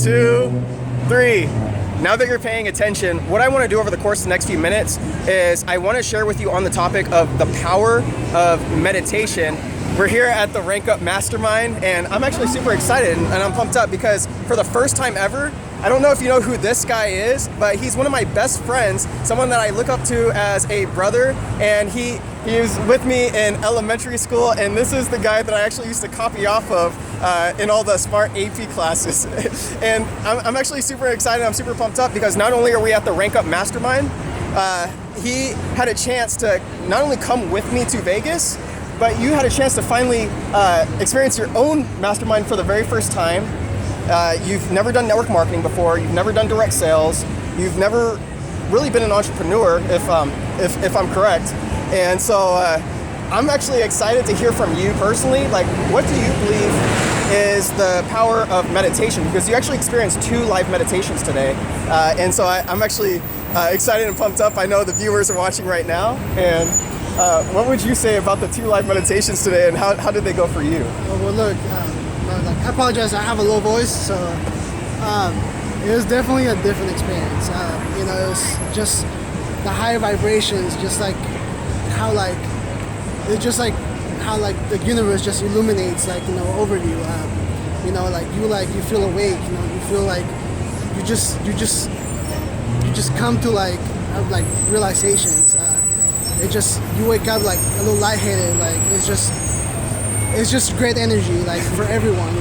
2, 3. Now that you're paying attention, what I want to do over the course of the next few minutes is I want to share with you on the topic of the power of meditation. We're here at the Rank Up Mastermind, and I'm actually super excited and I'm pumped up because for the first time ever, I don't know if you know who this guy is, but he's one of my best friends, someone that I look up to as a brother, and he was with me in elementary school, and this is the guy that I actually used to copy off of in all the smart AP classes. And I'm actually super excited, I'm super pumped up because not only are we at the Rank Up Mastermind, he had a chance to not only come with me to Vegas, but you had a chance to finally experience your own mastermind for the very first time. You've never done network marketing before. You've never done direct sales. You've never really been an entrepreneur, if I'm correct. And so I'm actually excited to hear from you personally. Like, what do you believe is the power of meditation? Because you actually experienced 2 live meditations today. And so I'm actually excited and pumped up. I know the viewers are watching right now. And what would you say about the 2 live meditations today, and how did they go for you? Well, look, I apologize, I have a low voice, so it was definitely a different experience. It was just the higher vibrations, just like how the universe just illuminates over you. You feel awake. You feel like you just come to realizations. You wake up like a little lightheaded. It's just great energy, for everyone,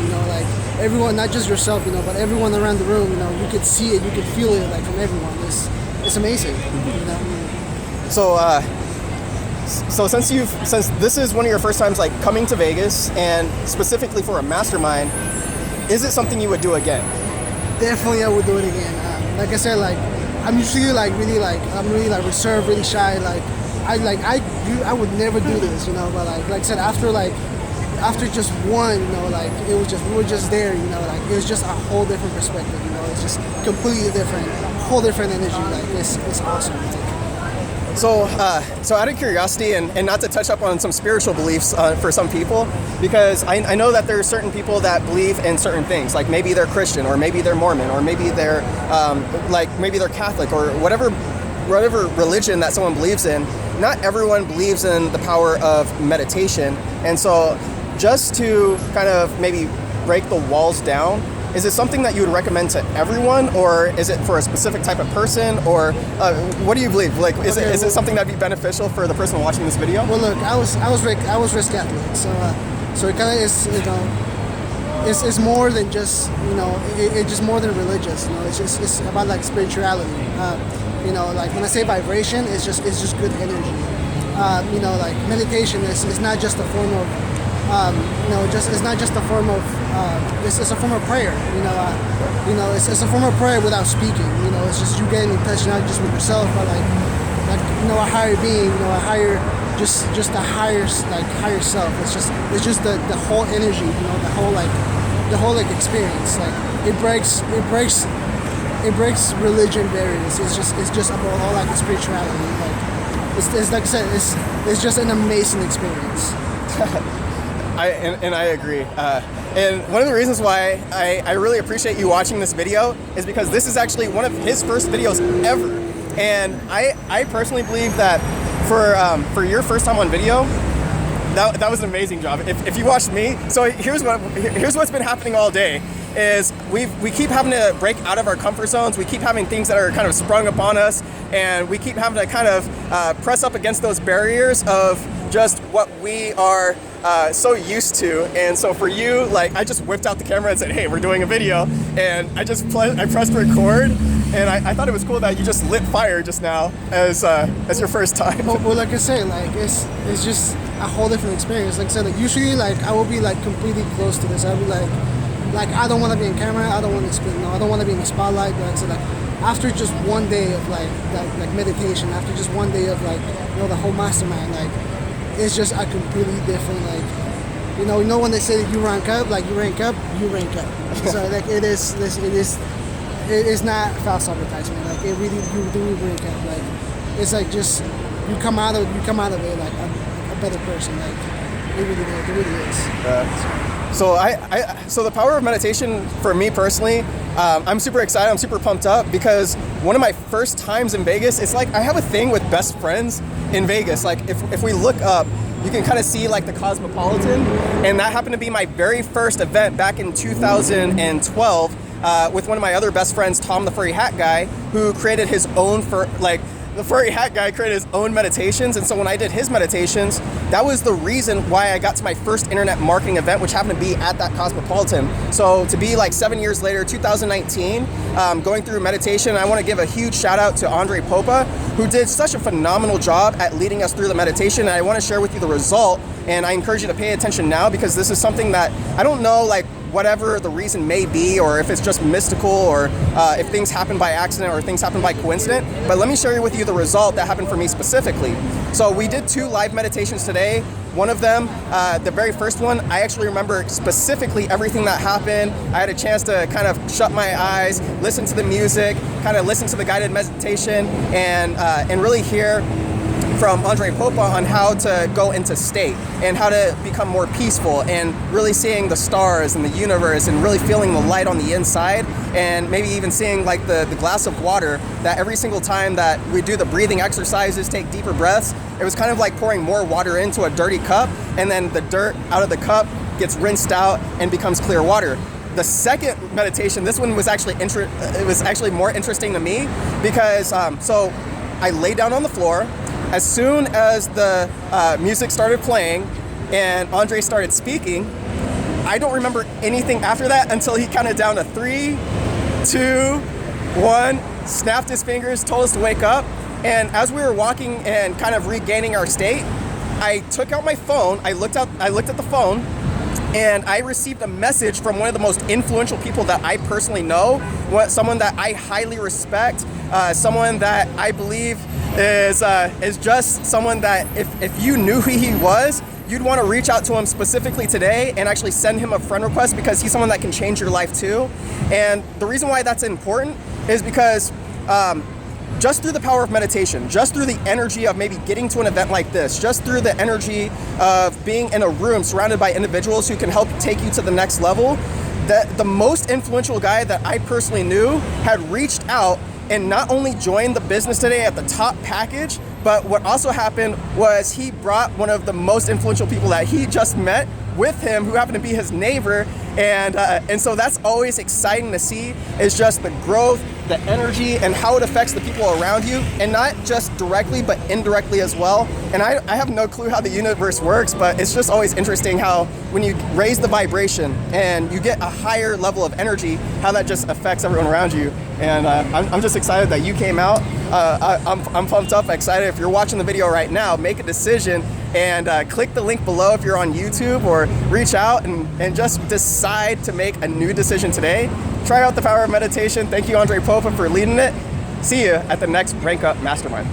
everyone, not just yourself, but everyone around the room, you could see it, you could feel it, from everyone. It's amazing, So since this is one of your first times coming to Vegas and specifically for a mastermind, is it something you would do again? Definitely, I would do it again. Like I said, I'm usually I'm really reserved, really shy. I would never do this, but like I said, after just one, we were just there, it was just a whole different perspective, it's just completely different, whole different energy, it's awesome. So out of curiosity, and not to touch up on some spiritual beliefs for some people, because I know that there are certain people that believe in certain things, like maybe they're Christian, or maybe they're Mormon, or maybe they're maybe they're Catholic, or whatever religion that someone believes in. Not everyone believes in the power of meditation, and so just to kind of maybe break the walls down, is it something that you would recommend to everyone, or is it for a specific type of person, or what do you believe? Is it something that'd be beneficial for the person watching this video? Well, look, I was raised Catholic, so it kind of is, it's more than just, it's just more than religious. It's about spirituality. When I say vibration, it's just good energy. Meditation is not just a form of it's not just a form of it's a form of prayer. It's a form of prayer without speaking. It's just you getting in touch not just with yourself, but a higher being, a higher just a higher self. It's just the whole energy, the whole experience. It breaks religion barriers. It's just about all spirituality. It's like I said, it's just an amazing experience. I agree. And one of the reasons why I really appreciate you watching this video is because this is actually one of his first videos ever. And I personally believe that for your first time on video, that was an amazing job. If you watched me, so here's what's been happening all day. Is we keep having to break out of our comfort zones. We keep having things that are kind of sprung upon us, and we keep having to kind of press up against those barriers of just what we are so used to. And so for you, I just whipped out the camera and said, hey, we're doing a video, and I pressed record, and I thought it was cool that you just lit fire just now as your first time. Well, like I say, it's just a whole different experience. Like I said, usually I will be completely close to this. I'll be I don't want to be in camera. I don't want to speak. I don't want to be in the spotlight. But after just one day of meditation, after just one day of the whole mastermind, it's just a completely different when they say that you rank up, you rank up. So it is not false advertisement. It really you do rank up. It's just you come out of it a better person. It really is. So the power of meditation for me personally, I'm super excited. I'm super pumped up because one of my first times in Vegas, it's like I have a thing with best friends in Vegas. Like if we look up, you can kind of see like the Cosmopolitan, and that happened to be my very first event back in 2012 with one of my other best friends, Tom the Furry Hat Guy, who created his own the Furry Hat Guy created his own meditations, and so when I did his meditations, that was the reason why I got to my first internet marketing event, which happened to be at that Cosmopolitan. So to be like 7 years later, 2019, going through meditation, I want to give a huge shout out to Popa, who did such a phenomenal job at leading us through the meditation, and I want to share with you the result, and I encourage you to pay attention now because this is something that I don't know, like, whatever the reason may be, or if it's just mystical, or if things happen by accident or things happen by coincidence, but let me share with you the result that happened for me specifically. So we did 2 live meditations today. One of them, the very first one, I actually remember specifically everything that happened. I had a chance to kind of shut my eyes, listen to the music, kind of listen to the guided meditation, and really hear from Popa on how to go into state and how to become more peaceful and really seeing the stars and the universe and really feeling the light on the inside, and maybe even seeing like the glass of water that every single time that we do the breathing exercises, take deeper breaths, it was kind of like pouring more water into a dirty cup, and then the dirt out of the cup gets rinsed out and becomes clear water. The second meditation, this one was actually it was actually more interesting to me because so I lay down on the floor. As soon as the music started playing and Andre started speaking, I don't remember anything after that until he counted down to 3, 2, 1, snapped his fingers, told us to wake up. And as we were walking and kind of regaining our state, I took out my phone, I looked at the phone, and I received a message from one of the most influential people that I personally know, someone that I highly respect, someone that I believe is just someone that if you knew who he was, you'd want to reach out to him specifically today and actually send him a friend request because he's someone that can change your life too. And the reason why that's important is because just through the power of meditation, just through the energy of maybe getting to an event like this, just through the energy of being in a room surrounded by individuals who can help take you to the next level, that the most influential guy that I personally knew had reached out and not only joined the business today at the top package, but what also happened was he brought one of the most influential people that he just met with him, who happened to be his neighbor, and so that's always exciting to see, is just the growth, the energy, and how it affects the people around you, and not just directly but indirectly as well. And I have no clue how the universe works, but it's just always interesting how when you raise the vibration and you get a higher level of energy, how that just affects everyone around you. And I'm just excited that you came out. I'm pumped up, excited. If you're watching the video right now, make a decision and click the link below if you're on YouTube, or reach out and just decide to make a new decision today. Try out the power of meditation. Thank you, Popa, for leading it. See you at the next Rank Up Mastermind.